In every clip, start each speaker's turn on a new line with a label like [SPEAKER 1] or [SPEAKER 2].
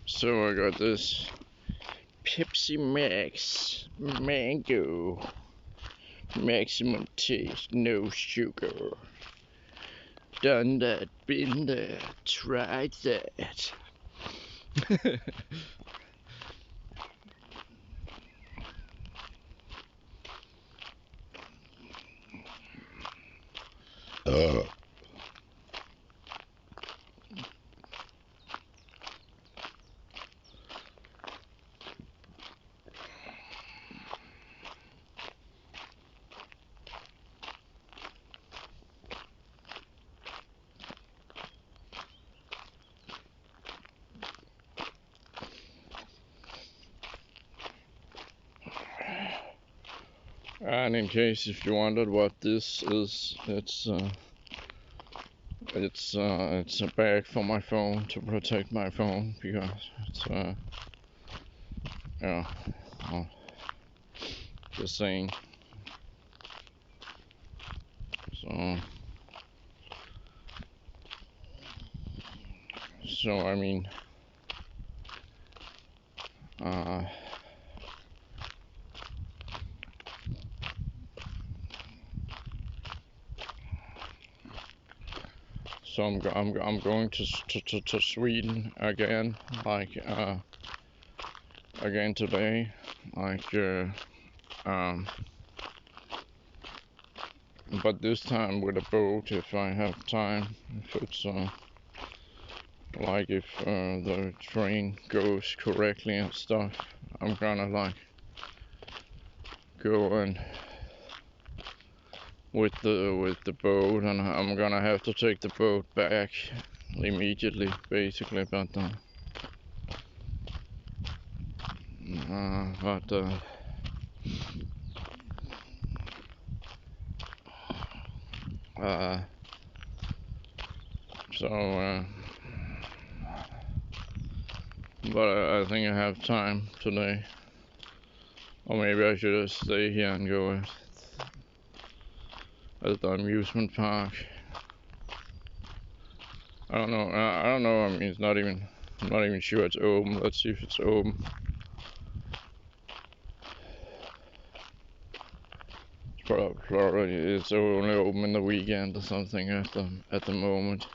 [SPEAKER 1] So I got this Pepsi Max Mango, maximum taste, no sugar. Done that, been there, tried that. And in case if you wondered what this is, it's a bag for my phone to protect my phone because it's yeah, well, just saying. So I mean, uh, so I'm going to Sweden again, like again today, like but this time with a boat if I have time. If it's like if the train goes correctly and stuff, I'm gonna like go and with the boat, and I'm gonna have to take the boat back immediately, basically. But so but I think I have time today, or maybe I should just stay here and go at the amusement park. I don't know. I don't know. I mean, it's not even. I'm not even sure it's open. Let's see if it's open. Probably it's only open in the weekend or something at the moment.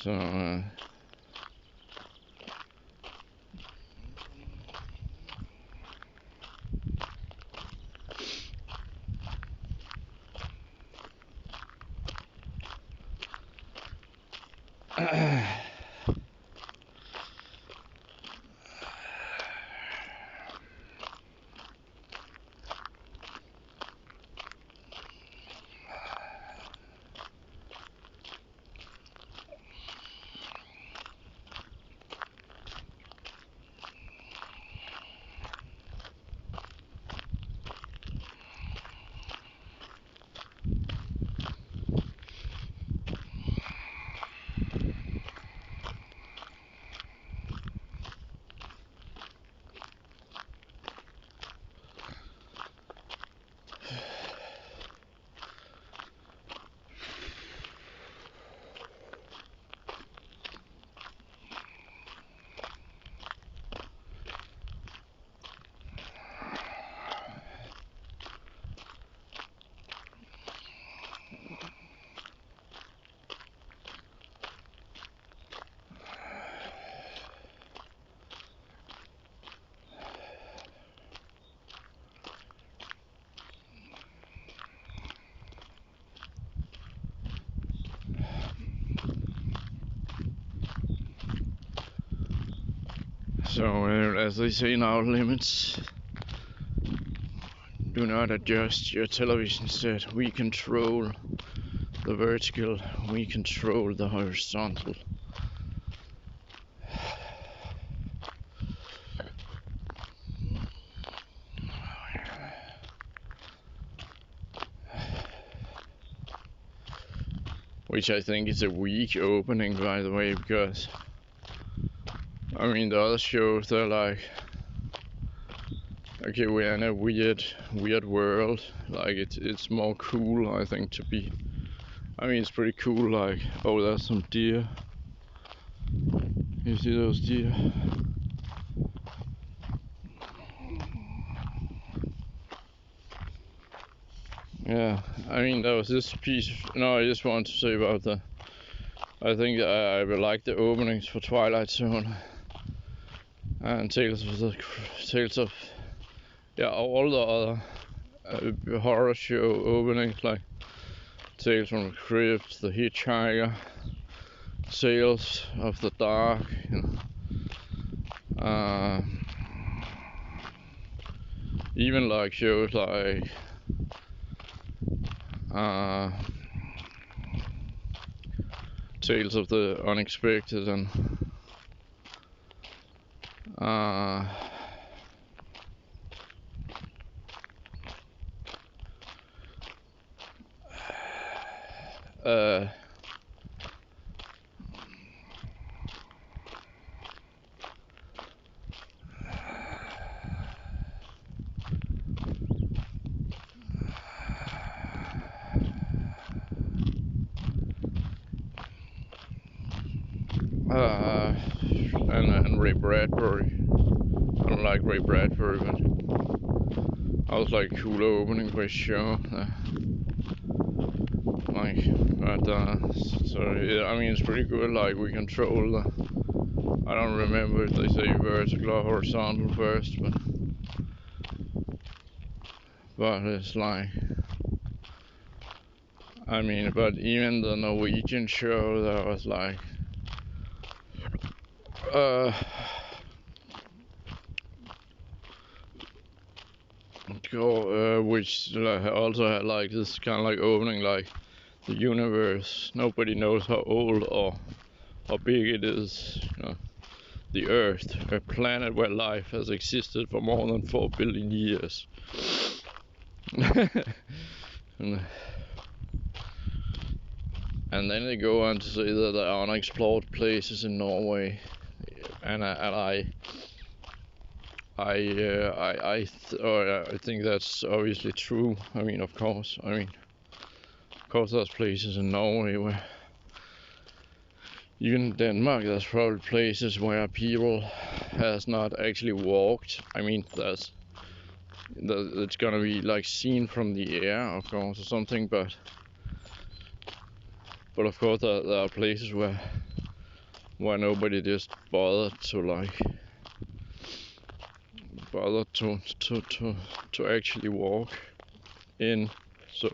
[SPEAKER 1] So as they say now, limits. Do not adjust your television set. We control the vertical. We control the horizontal. Which I think is a weak opening, by the way, because I mean the other shows they're like Okay, we're in a weird world. Like it's more cool, I think, to be. I mean, it's pretty cool. Like, oh, there's some deer. You see those deer? Yeah, I mean, there was this piece. No, I just want to say about the. I think I would like the openings for Twilight Zone and Tales of yeah, all the other horror show openings like Tales from the Crypt, The Hitchhiker, Tales of the Dark, even like shows like Tales of the Unexpected and and Ray Bradbury. I don't like Ray Bradbury, but I was like cool opening for his show. So yeah, I mean it's pretty good. Like we control the. I don't remember if they say vertical or horizontal first, but it's like. I mean, but even the Norwegian show that was like. Which also had like this kind of like opening, like the universe. Nobody knows how old or how big it is. The Earth, a planet where life has existed for more than 4 billion years. and then they go on to say that there are unexplored places in Norway, and I think that's obviously true. I mean, of course. Of course, there's places in Norway where, even in Denmark, there's probably places where people has not actually walked. I mean, it's gonna be like seen from the air, of course, or something. But of course, there are places where nobody just bothered to actually walk in. So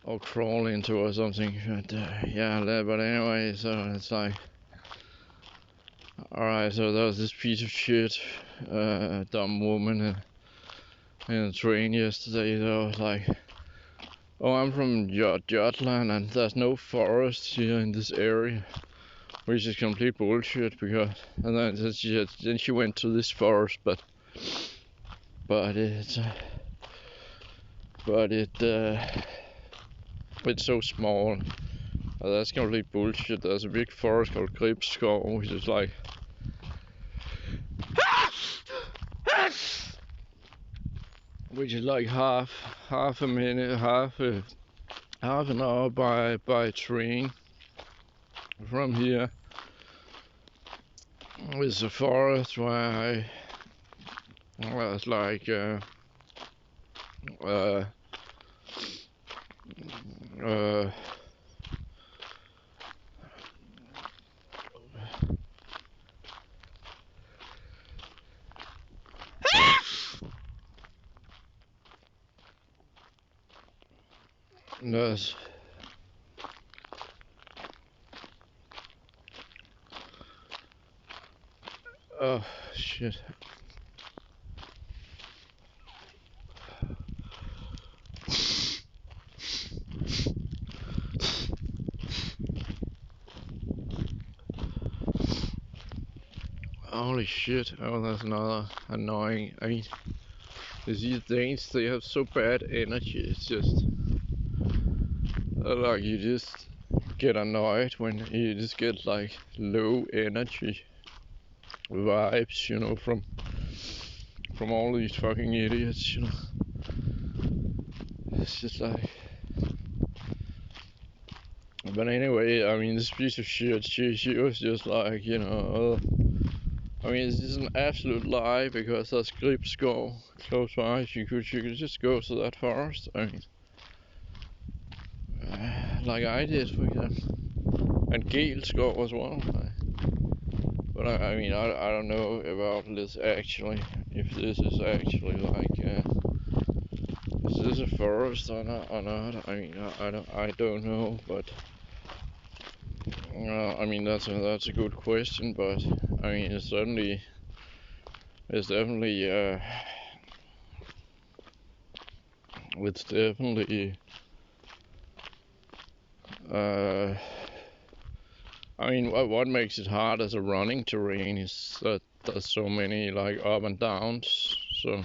[SPEAKER 1] or crawl into or something. But yeah, but anyway, so it's like, alright, so there was this piece of shit, dumb woman in a train yesterday that was like, oh, I'm from Jutland and there's no forest here in this area, which is complete bullshit. Because and then she went to this forest, but it's so small. That's complete bullshit. There's a big forest called Gribskov, which is like half a minute, half an hour by train from here. It's a forest where it's like there's oh shit. Holy shit. Oh, that's another annoying. I mean, these Danes, they have so bad energy. It's just like you just get annoyed when you just get like low energy vibes, you know, from all these fucking idiots, you know. It's just like. But anyway, I mean, this piece of shit, she was just like, you know, I mean, it's just an absolute lie because there's Gribskov close by. She could just go to that forest. I mean, like I did, for example, and Gelskov as well. But I mean, I don't know about this actually. If this is actually like, is this a forest or not? I mean, I don't know, but. I mean that's a good question, but I mean it's definitely it's definitely I mean what makes it hard as a running terrain is that there's so many like up and downs, so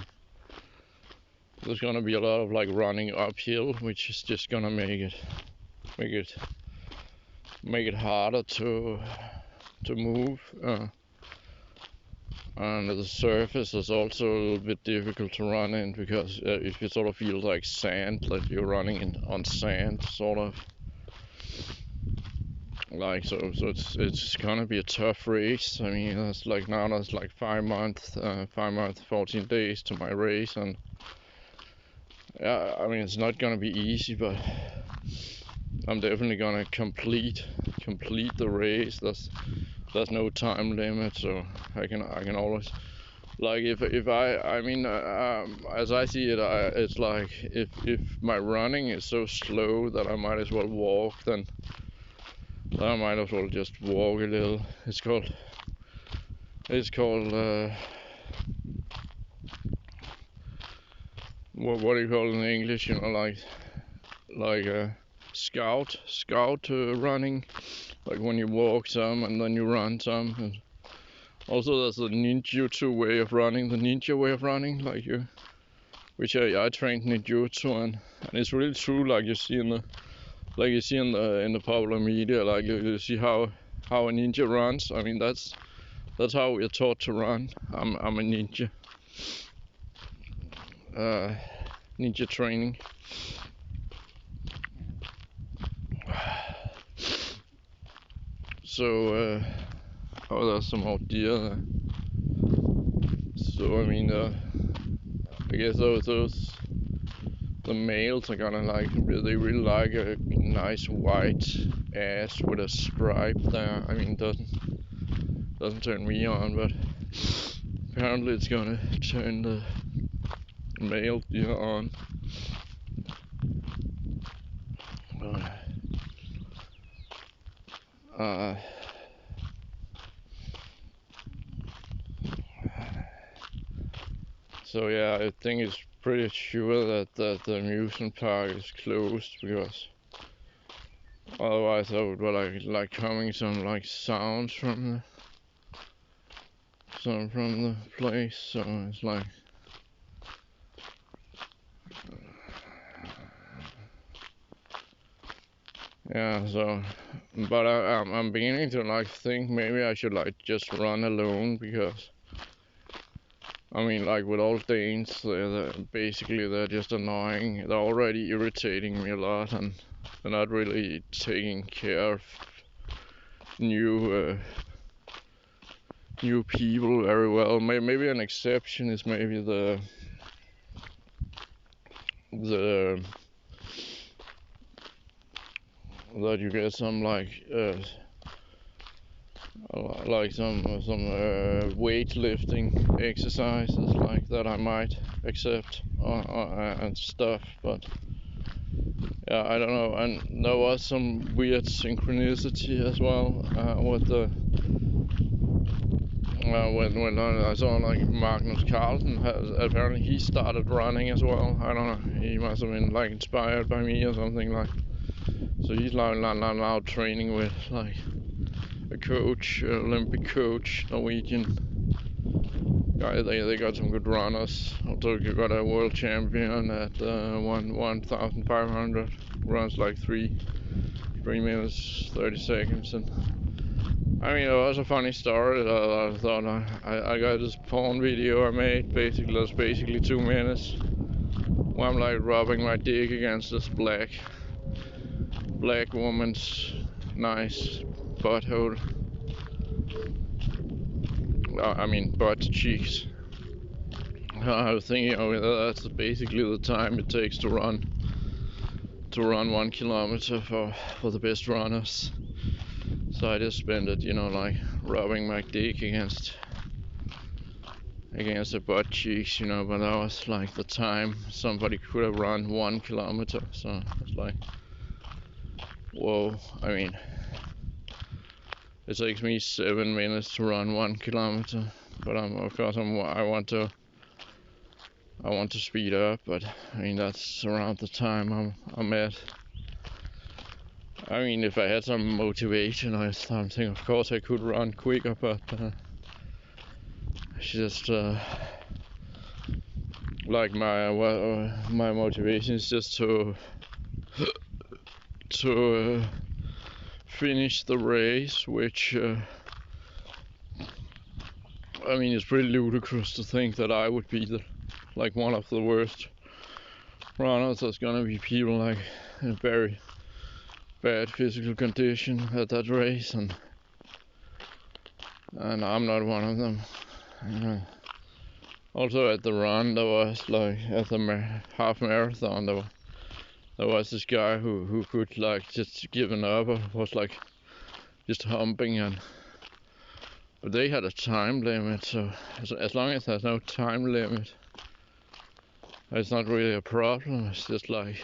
[SPEAKER 1] there's gonna be a lot of like running uphill, which is just gonna make it harder to move, and the surface is also a little bit difficult to run in because if it sort of feels like sand, like you're running on sand, sort of like so it's gonna be a tough race. I mean that's like 5 months 14 days to my race, and yeah, I mean it's not gonna be easy, but I'm definitely gonna complete the race. There's no time limit, so I can always, like if I mean as I see it, it's like if my running is so slow that I might as well walk, then I might as well just walk a little. It's called what do you call it in English? You know, like scout running, like when you walk some and then you run some. And also there's the ninjutsu way of running, like which I trained ninjutsu, and it's really true, like you see in the popular media, like you see how a ninja runs. I mean that's how we're taught to run. I'm a ninja. Ninja training. So oh, there's some more deer there. So I mean I guess those the males are gonna like they really like a nice white ass with a stripe there. I mean doesn't turn me on, but apparently it's gonna turn the male deer on. So yeah, I think it's pretty sure that the amusement park is closed, because otherwise I would like coming some like sounds from the place. So it's like yeah. So but I'm beginning to like think maybe I should like just run alone, because I mean, like with all Danes, they're just annoying. They're already irritating me a lot, and they're not really taking care of new people very well. Maybe an exception is maybe the that you get some some weightlifting exercises like that I might accept and stuff, but yeah, I don't know. And there was some weird synchronicity as well with the when I saw like Magnus Carlsen apparently he started running as well. I don't know, he must have been like inspired by me or something, like, so he's now training with like a coach, Olympic coach, Norwegian guy. They got some good runners. Also you got a world champion at 1,500, runs like 3 3 minutes 30 seconds. And I mean, it was a funny story. I thought I got this porn video I made. Basically, it was basically 2 minutes where I'm like rubbing my dick against this black woman's nice butthole. I mean, butt cheeks. I was thinking, that's basically the time it takes to run 1 kilometer for the best runners. So I just spent it, like rubbing my dick against the butt cheeks, but that was like the time somebody could have run 1 kilometer. So it's like, whoa. I mean, it takes me 7 minutes to run 1 kilometer, but of course I want to speed up. But I mean, that's around the time I'm at. I mean, if I had some motivation or something, of course I could run quicker, but it's just like my motivation is just to finish the race, which I mean, it's pretty ludicrous to think that I would be like one of the worst runners. There's gonna be people like in very bad physical condition at that race, and I'm not one of them. Also at the run, there was like at the half marathon, there was this guy who could like just given up, or was like just humping, but they had a time limit, so as long as there's no time limit, it's not really a problem. It's just like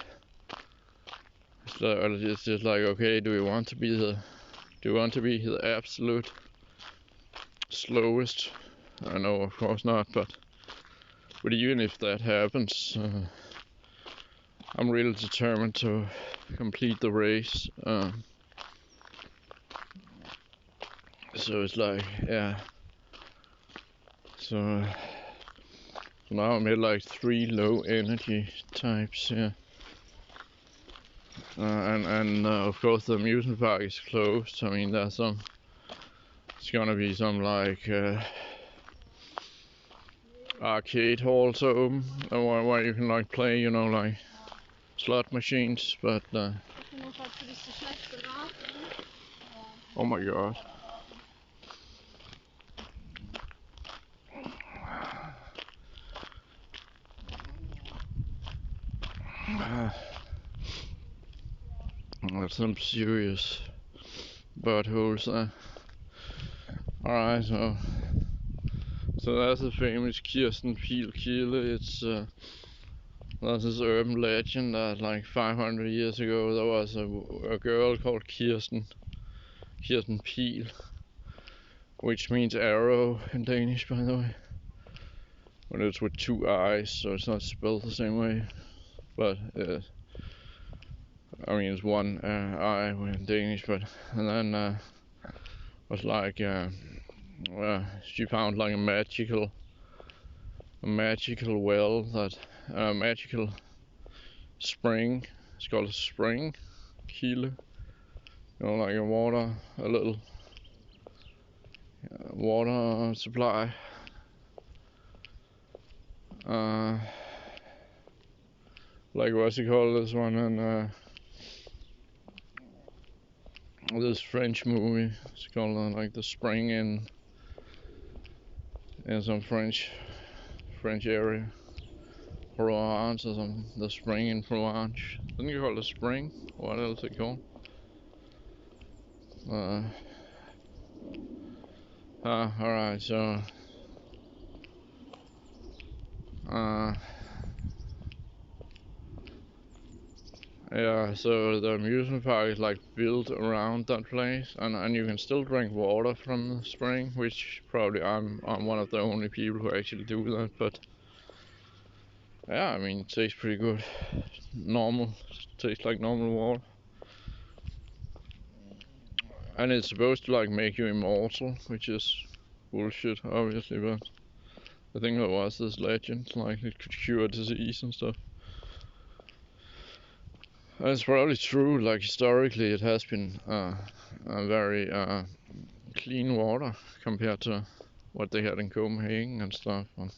[SPEAKER 1] okay, do we want to be the absolute slowest? I know, of course not, but even if that happens, I'm really determined to complete the race. So it's like, yeah. So now I'm at like 3 low energy types, yeah. And of course the amusement park is closed. I mean, it's gonna be some like arcade halls open, where you can like play, like slot machines, but oh my god. That's some serious buttholes there. Alright, so that's the famous Kirsten Pihl Kille. It's there's this urban legend that like 500 years ago there was a girl called Kirsten Pihl, which means arrow in Danish, by the way. But it's with 2 eyes, so it's not spelled the same way. But I mean, it's 1 eye in Danish, and then was like she found like a magical well, that magical spring. It's called a spring, Kille. Like a little water supply. Like what's it called, this one, and this French movie. It's called like the spring in some French area, Provence or something. The spring in Provence. Didn't you call it a spring? What else is it called? Alright, so yeah, so the amusement park is like built around that place, and you can still drink water from the spring, which probably I'm one of the only people who actually do that. But yeah, I mean, it tastes pretty good. Tastes like normal water. And it's supposed to like make you immortal, which is bullshit, obviously, but I think there was this legend, like it could cure disease and stuff. That's probably true. Like historically, it has been a very clean water compared to what they had in Copenhagen and stuff. And,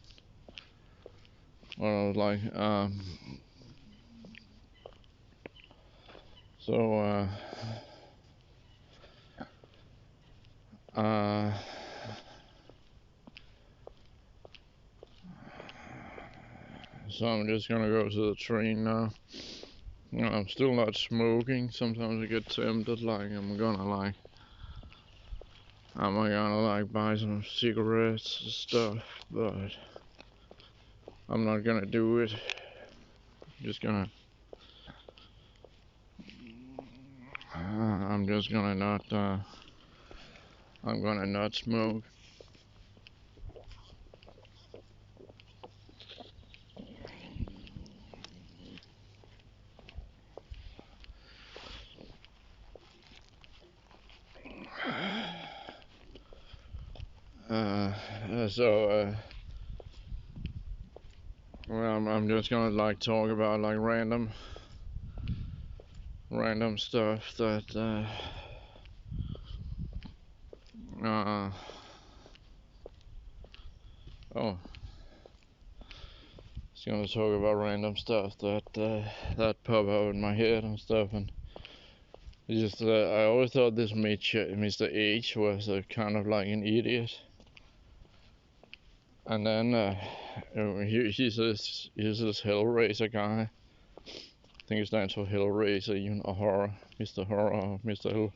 [SPEAKER 1] well, like so. So I'm just gonna go to the train now. You know, I'm still not smoking. Sometimes I get tempted, like am I gonna buy some cigarettes and stuff, but I'm not gonna do it. I'm just gonna not I'm gonna not smoke. So well, I'm just gonna like talk about like random stuff that oh, just gonna talk about random stuff that that pop out in my head and stuff. And it's just I always thought this Mr. H was a kind of like an idiot. And then he's this Hellraiser guy. I think it stands for Hellraiser, even a horror, Mr. Horror, Mr. Hell.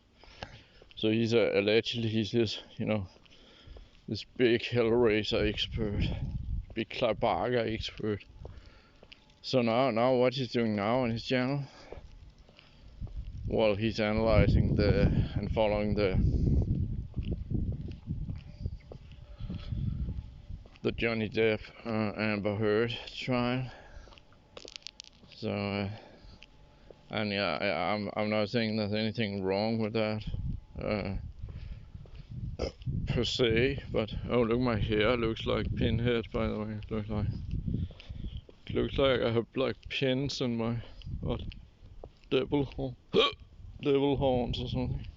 [SPEAKER 1] So allegedly he's this, you know, this big Hellraiser expert, big Klabaga expert. So now what he's doing now on his channel? Well, he's analyzing and following the Johnny Depp Amber Heard trial. So and yeah, I'm not saying there's anything wrong with that per se, but oh look, my hair looks like pinhead, by the way. It looks like I have like pins in my devil horns or something.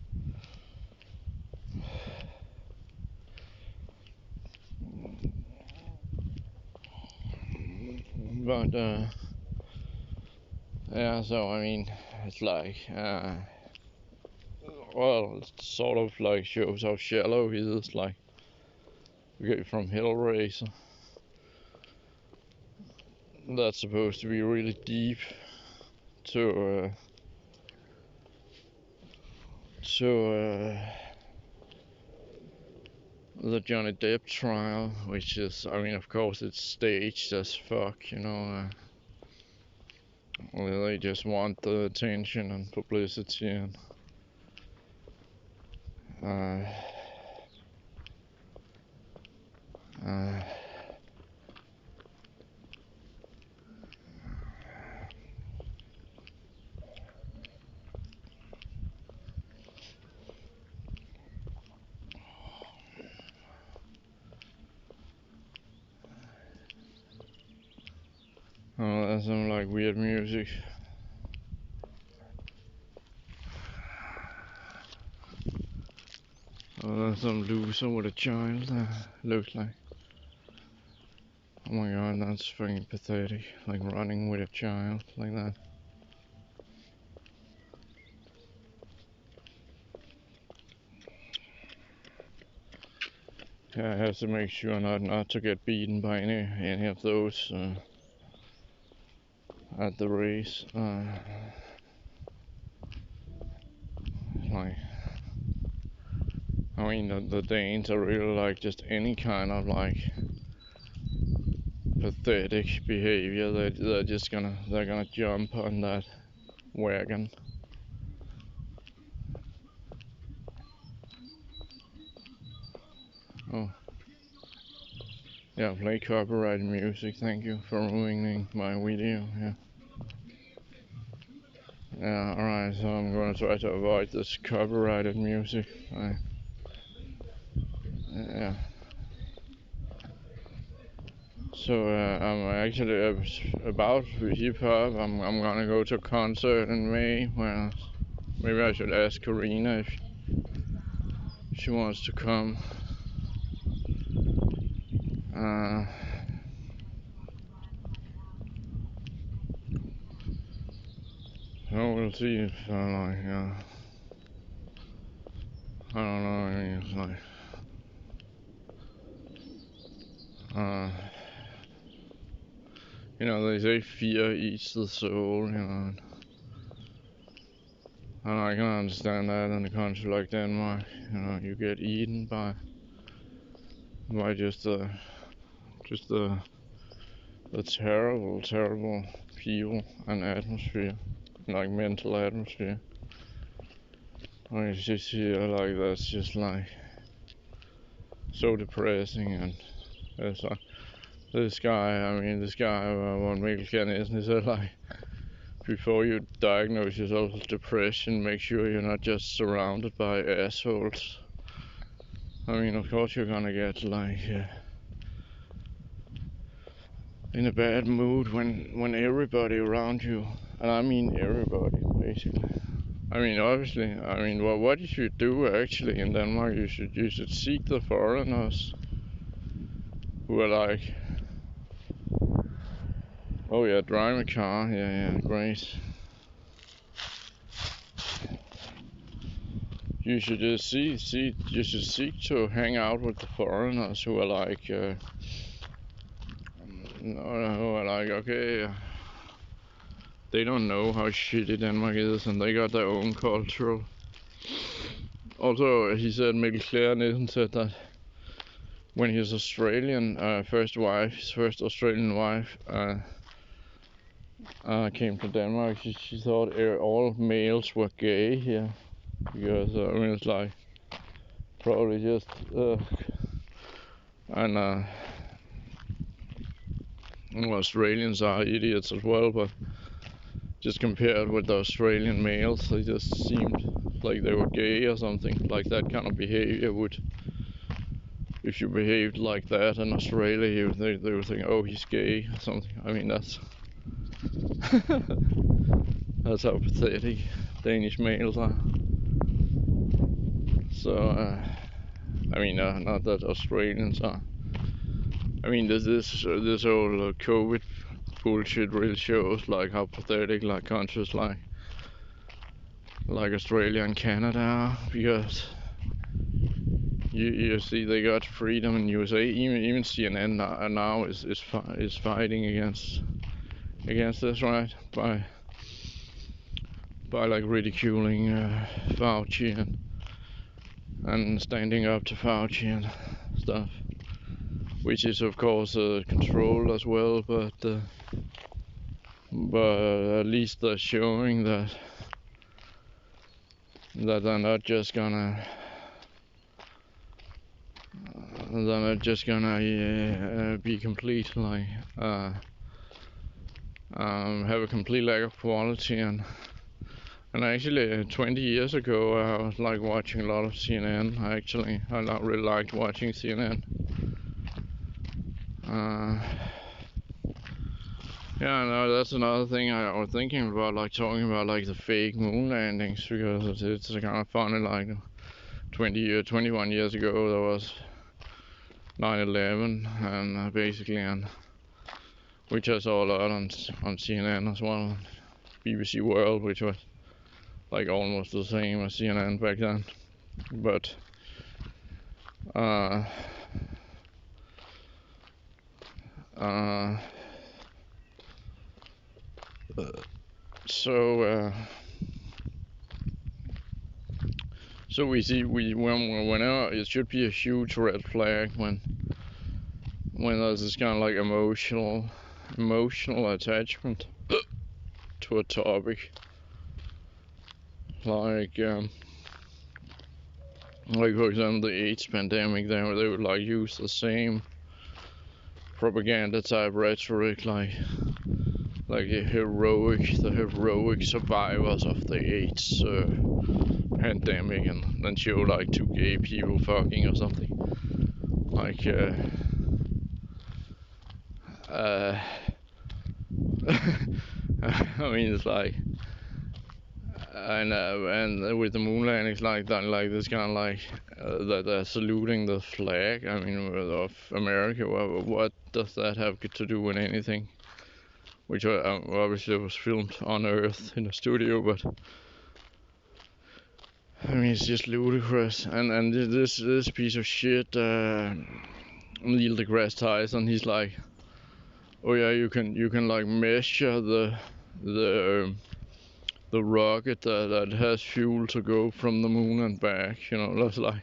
[SPEAKER 1] But yeah, so I mean, it's like well, it sort of like shows how shallow he is. Like, okay, from Hellraiser, that's supposed to be really deep, to the Johnny Depp trial, which is, I mean, of course, it's staged as fuck, you know. They just want the attention and publicity, and there's some like weird music. Oh, there's some loser with a child, looks like. Oh my god, that's fucking pathetic. Like running with a child like that. Yeah, I have to make sure not to get beaten by any of those at the race. Like, I mean, the Danes are really like just any kind of like pathetic behavior. They're gonna jump on that wagon. Oh, yeah, play copyrighted music. Thank you for ruining my video. Yeah. Yeah, alright, so I'm gonna try to avoid this copyrighted music. Yeah. So I'm actually about hip hop. I'm gonna go to a concert in May. Well, maybe I should ask Karina if she wants to come. So we'll see if like I don't know. I mean, it's like you know, they say fear eats the soul. You know, and I can understand that in a country like Denmark. You know, you get eaten by just the terrible people and atmosphere, like mental atmosphere. I just feel like that's just like so depressing. And it's like this guy, one Mikkel Kennison, he said like, before you diagnose yourself with depression, make sure you're not just surrounded by assholes. I mean, of course you're gonna get like in a bad mood when everybody around you, and I mean everybody basically. I mean, obviously, what you should do actually in Denmark, you should seek the foreigners who are like, oh yeah, drive a car, yeah, great. You should just seek to hang out with the foreigners who are like, okay, they don't know how shitty Denmark is, and they got their own culture. Also, he said, Mikkel Kennison said that when his Australian first Australian wife came to Denmark, she thought all males were gay here, because I mean, it's like probably just and Australians are idiots as well, but just compared with the Australian males, they just seemed like they were gay or something. Like that kind of behavior would, if you behaved like that in Australia, they would think, oh, he's gay or something. I mean, that's that's how pathetic Danish males are. So I mean, not that Australians are. I mean, this whole COVID bullshit really shows like how pathetic like countries like Australia and Canada are, because you see they got freedom in USA. Even CNN now is fighting against this, right? By like ridiculing Fauci and standing up to Fauci and stuff, which is of course controlled as well, but at least they're showing that they're not just gonna be complete like have a complete lack of quality. And actually 20 years ago I was like watching a lot of CNN. I not really liked watching CNN. Yeah, no, that's another thing I was thinking about, like talking about like the fake moon landings, because it's kind of funny, like 21 years ago there was 9/11, and basically, and which I saw a lot on CNN as well, BBC World, which was like almost the same as CNN back then, but so we see whenever it should be a huge red flag when there's this kind of like emotional attachment to a topic, like for example the AIDS pandemic. They would like use the same propaganda type rhetoric, like the heroic survivors of the AIDS pandemic, and then show like two gay people fucking or something, like uh, I mean, it's like, and with the moon landings like that, like this kind of like that they're saluting the flag. I mean, of America. What does that have to do with anything? Which obviously was filmed on Earth in a studio, but I mean, it's just ludicrous. And this piece of shit, Neil deGrasse Tyson, he's like, oh yeah, you can like measure the the rocket that has fuel to go from the moon and back. You know, that's like,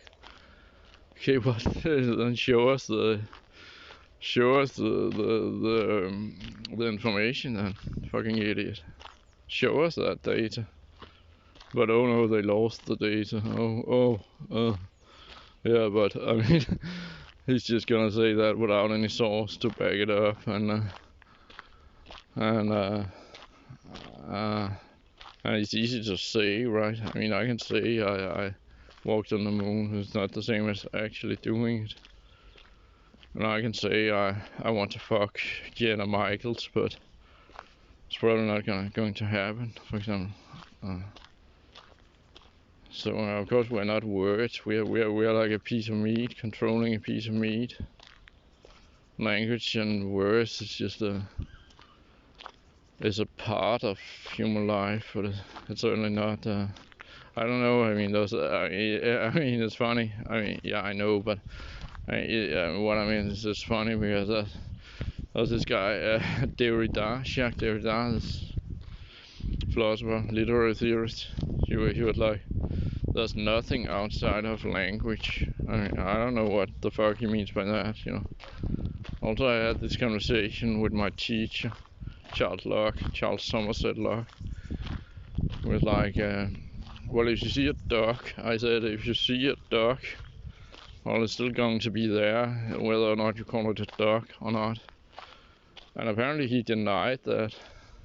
[SPEAKER 1] okay, but then show us the the information then, fucking idiot. Show us that data. But oh no, they lost the data. Yeah, but I mean, he's just gonna say that without any source to back it up, and it's easy to say, right? I mean, I can say I walked on the moon. It's not the same as actually doing it. And I can say I want to fuck Jenna Michaels, but it's probably not going to happen. For example. So of course we're not words. We're like a piece of meat, controlling a piece of meat. Language and words is just is a part of human life, but it's certainly not. I don't know. I mean, those. I mean, it's funny. I mean, yeah, I know, but what I mean is it's funny because there's this guy, Derrida, Jacques Derrida, this philosopher, literary theorist. He was like, there's nothing outside of language. I mean, I don't know what the fuck he means by that, you know. Also, I had this conversation with my teacher, Charles Somerset Locke. He was like, well, if you see a duck, I said, if you see a duck, well, it's still going to be there, whether or not you call it a duck or not. And apparently he denied that.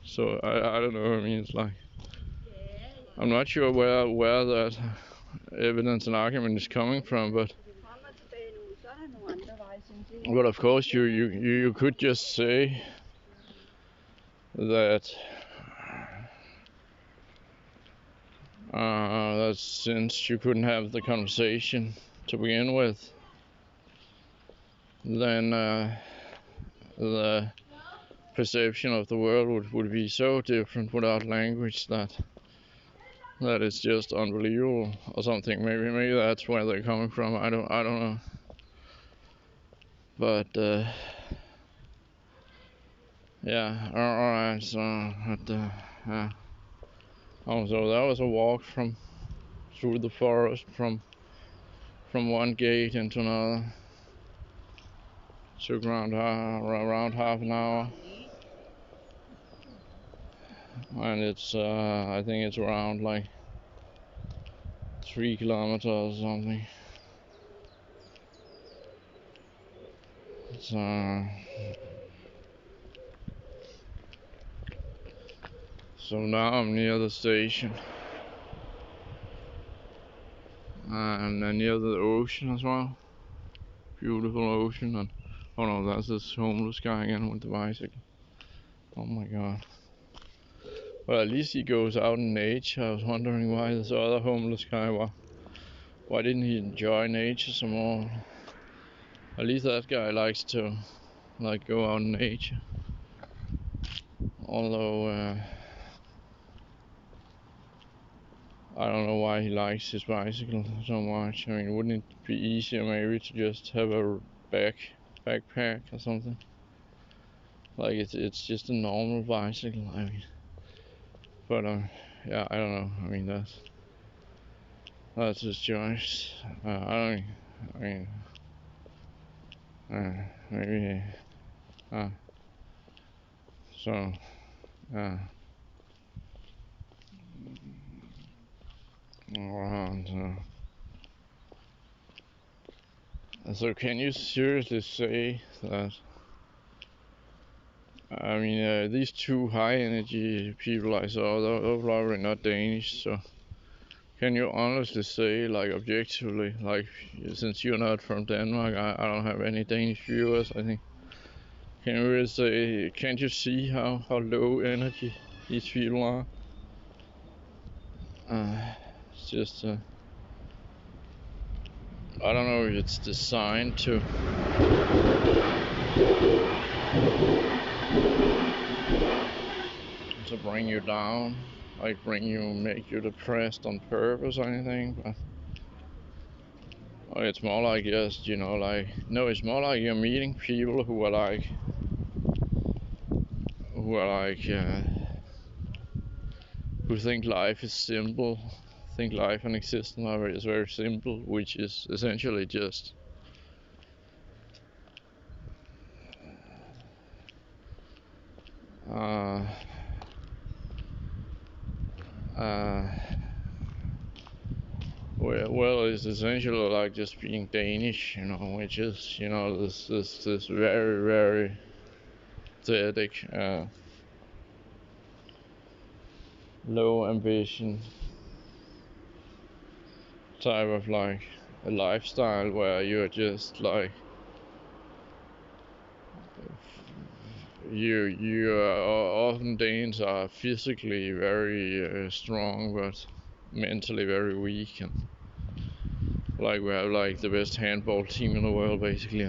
[SPEAKER 1] So I don't know. I mean, it's like, I'm not sure where that evidence and argument is coming from, but of course you could just say that that since you couldn't have the conversation to begin with, then the perception of the world would be so different without language that it's just unbelievable or something. Maybe that's where they're coming from. I don't know. But yeah, alright. So so that was a walk through the forest from one gate into another. Took around half an hour, and it's I think it's around like 3 kilometers or something. So now I'm near the station, and near the ocean as well. Beautiful ocean, and oh no, that's this homeless guy again with the bicycle. Oh my god. Well, at least he goes out in nature. I was wondering why this other homeless guy, why didn't he enjoy nature some more? At least that guy likes to like go out in nature. Although I don't know why he likes his bicycle so much. I mean, wouldn't it be easier maybe to just have a backpack or something? Like it's just a normal bicycle. I mean, but yeah, I don't know. I mean that's his choice. I mean, maybe. So. Around. So can you seriously say that? I mean, these two high energy people I saw, they're probably not Danish. So can you honestly say, like objectively, like since you're not from Denmark, I don't have any Danish viewers, I think. can you really say? Can't you see how low energy these people are? It's just I don't know if it's designed to bring you down, like make you depressed on purpose or anything, but it's more like just, it's more like you're meeting people who who think life is simple, think life and existence is very simple, which is essentially just well, it's essentially like just being Danish, which is, this very, very pathetic, low ambition type of like a lifestyle where you're just like you are often Danes are physically very strong but mentally very weak, and like we have like the best handball team in the world basically,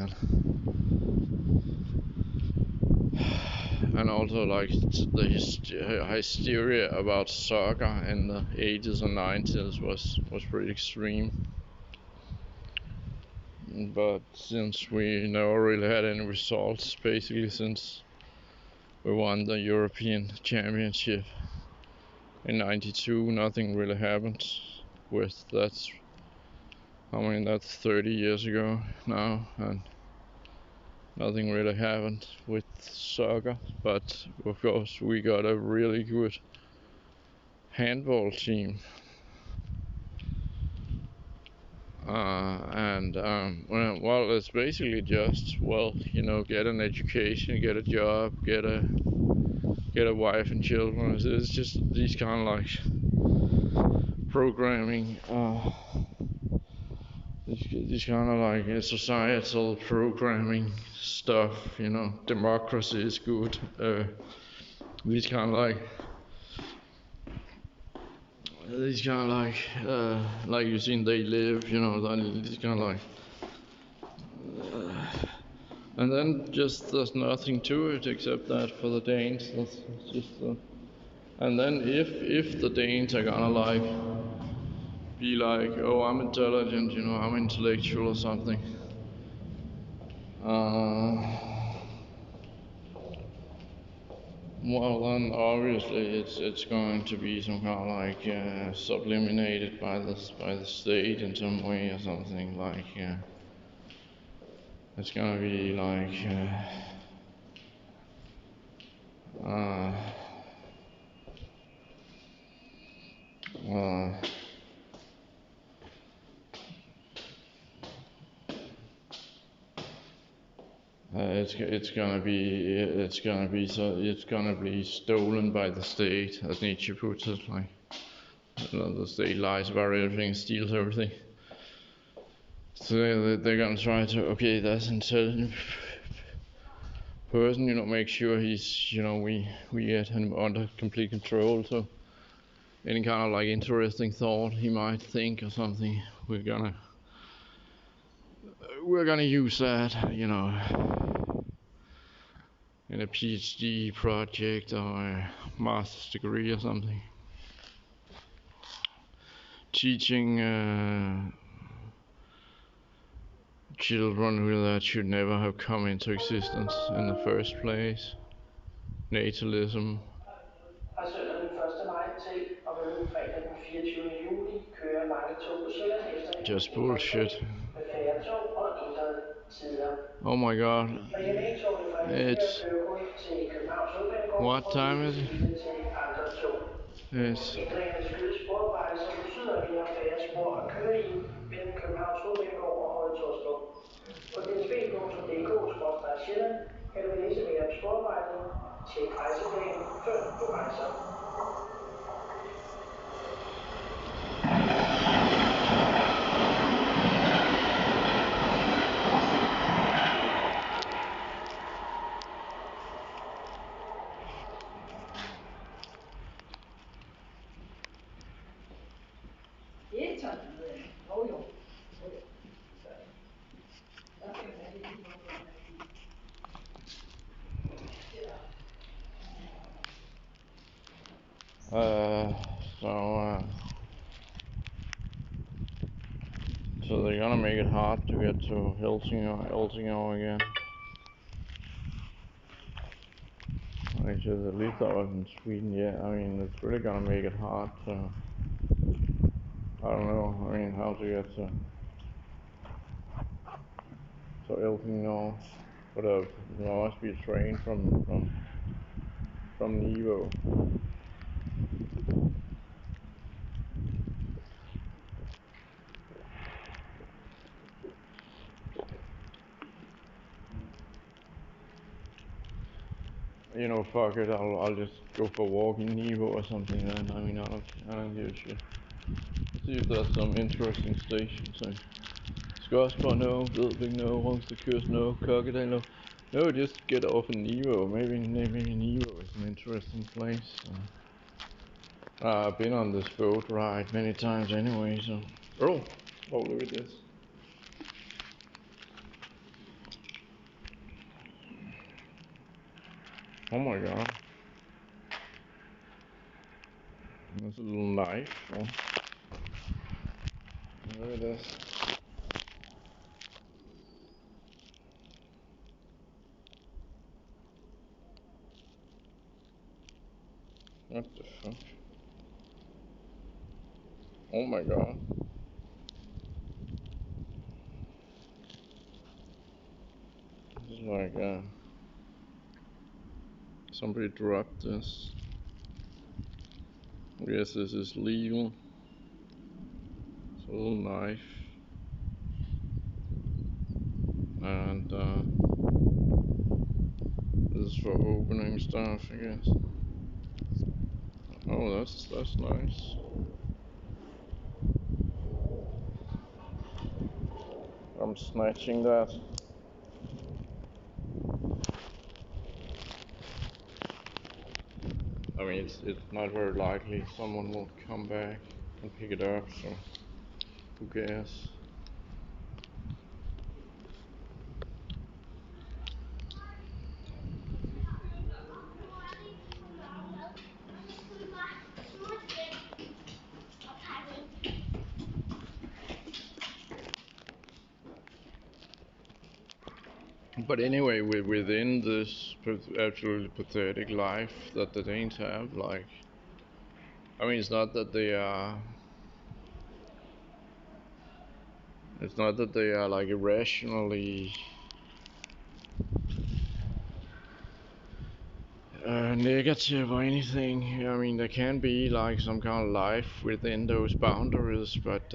[SPEAKER 1] and also like the hysteria about soccer in the 80s and 90s was pretty extreme. But since we never really had any results, basically since we won the European Championship in '92, nothing really happened with that's 30 years ago now, and nothing really happened with soccer. But of course we got a really good handball team, well, it's basically just, get an education, get a job, get a wife and children. It's just these kind of like programming, these kind of like societal programming stuff. Democracy is good. These kind of like you've seen They Live. These kind of like. And then just there's nothing to it except that for the Danes. That's just and then if the Danes are gonna like be like, oh, I'm intelligent, I'm intellectual or something, well then obviously it's going to be some kind of like sublimated by the state in some way or something, like it's gonna be like it's gonna be stolen by the state, as Nietzsche puts it. Like the state lies about everything, steals everything. So they're gonna try to, okay, that's intelligent person, make sure he's, we get him under complete control. So any kind of like interesting thought he might think or something, we're gonna use that, in a PhD project or a master's degree or something, teaching children who that should never have come into existence in the first place. Natalism.
[SPEAKER 2] Fra søndag den 1. maj til og med fredag den 24. juli kører mange tog på Sjælland efter
[SPEAKER 1] Just bullshit.
[SPEAKER 2] med færre tog og ændrede tider.
[SPEAKER 1] Oh my god.
[SPEAKER 2] Regionaltogene fra Helsingør kører kun til Københavns Hovedbanegård.
[SPEAKER 1] What time is it?
[SPEAKER 2] Til andre tog. Ændringerne skyldes sporarbejde, som betyder, at vi har færre spor at køre i mellem Københavns Hovedbanegård og Høje Torstrup. På dsb.dk/Sjælland kan du læse mere om sporarbejdet. Tjek rejseplanen før du rejser.
[SPEAKER 1] Uh, so, uh, so they're gonna make it hard to get to Helsingør again. Actually, at least I was in Sweden. Yeah, I mean, it's really gonna make it hard to. I don't know. I mean, how to get to Helsingør, but there must be a train from Nivo. You know, fuck it. I'll just go for a walk in Nivo or something. Then I mean, I don't give a shit. See if there's some interesting stations. Like Skodsborg, no. Vedbæk, no. Rungsted, no. Kokkedal, no. No, just get off in Nivo. Maybe Nivo is an interesting place. I've been on this boat ride many times anyway, so. Oh, look at this. Oh my god. There's a little knife. Oh. Look at this. What the fuck? Oh my god. This is like, somebody dropped this. I guess this is legal. It's a little knife. And, this is for opening stuff, I guess. Oh, that's nice. I'm snatching that. I mean, it's not very likely someone will come back and pick it up, so who cares? But anyway, within this absolutely pathetic life that the Danes have, like, I mean, it's not that they are like irrationally negative or anything. I mean, there can be like some kind of life within those boundaries, but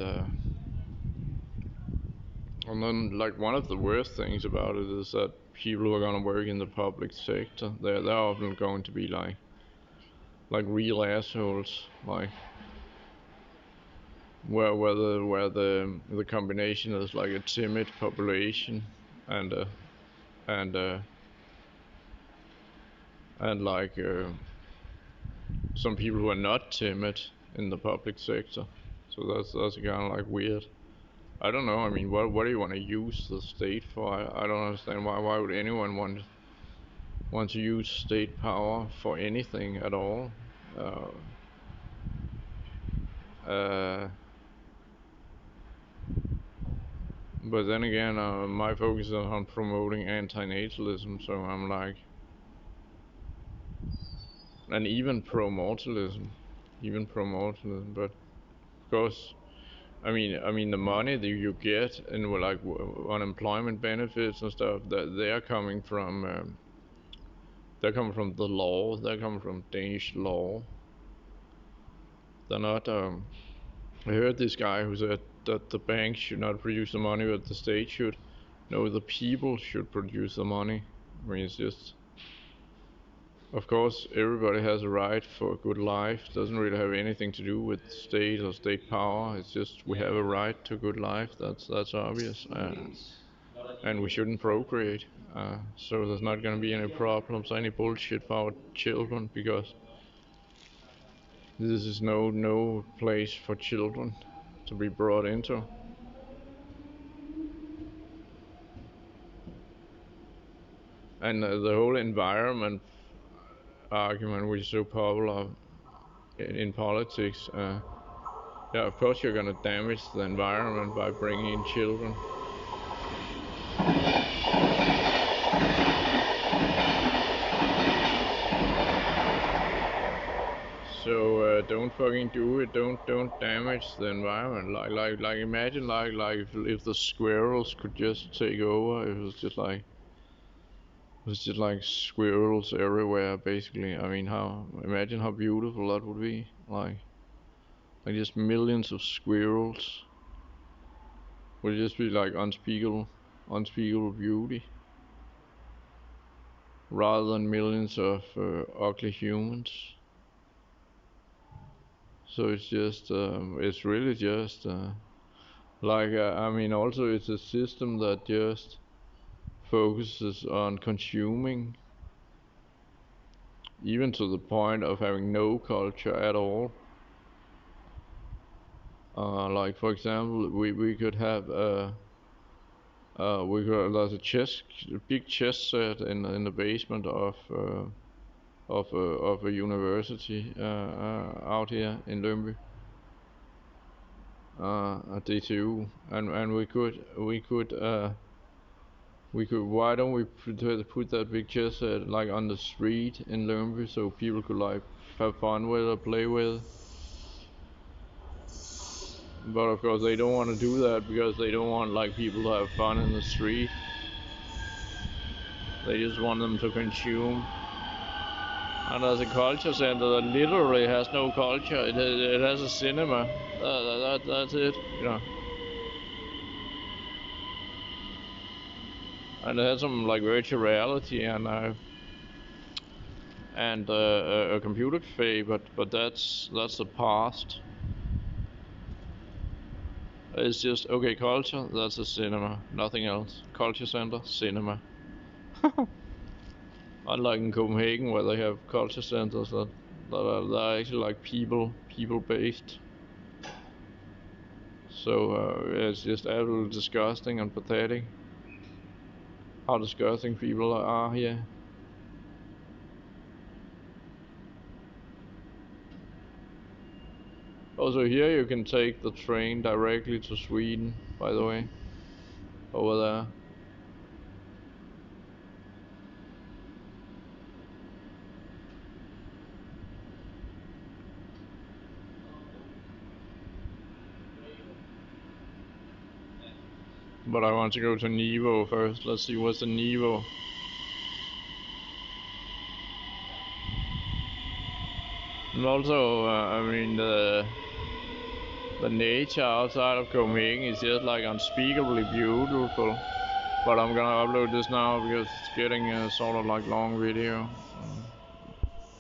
[SPEAKER 1] and then like one of the worst things about it is that people who are gonna work in the public sector, they're often going to be like real assholes, like where the combination is like a timid population and and uh, and like some people who are not timid in the public sector. So that's kind of like weird. I don't know. I mean, what do you want to use the state for? I don't understand why would anyone want to use state power for anything at all. Uh, but then again, my focus is on promoting anti-natalism, so I'm like, and even pro-mortalism, but of course, I mean the money that you get and like unemployment benefits and stuff, that they're coming from the law. They're coming from Danish law. They're not. I heard this guy who said that the banks should not produce the money, but the state should. No, the people should produce the money. I mean, it's just. Of course, everybody has a right for a good life. It doesn't really have anything to do with state or state power. It's just we have a right to a good life. That's obvious, and we shouldn't procreate. So there's not going to be any problems, any bullshit for our children, because this is no place for children to be brought into. And the whole environment argument, which is so popular, in politics. Yeah, of course you're gonna damage the environment by bringing in children. So don't fucking do it. Don't damage the environment. Like imagine like if the squirrels could just take over. It was just like squirrels everywhere, basically. I mean, imagine how beautiful that would be. Like just millions of squirrels would just be like unspeakable beauty, rather than millions of ugly humans. So it's really just I mean, also it's a system that just focuses on consuming, even to the point of having no culture at all. Like for example, we could have there's a big chess set in the basement of a university out here in Lønby, at DTU, and we could why don't we put that big chess set like on the street in Lønby so people could like have fun with or play with. But of course they don't want to do that because they don't want like people to have fun in the street. They just want them to consume. And there's a culture center that literally has no culture. It has a cinema. That's it, you know. And it has some like virtual reality and a computer cafe, but that's the past. It's just okay. Culture, that's a cinema, nothing else. Culture center, cinema. Unlike in Copenhagen, where they have culture centers that are actually like people based. So it's just absolutely disgusting and pathetic how disgusting people are here. Also here you can take the train directly to Sweden, by the way, over there. But I want to go to Nivo first. Let's see what's the Nivo. And also, I mean, the nature outside of Copenhagen is just like unspeakably beautiful. But I'm gonna upload this now because it's getting a sort of like long video.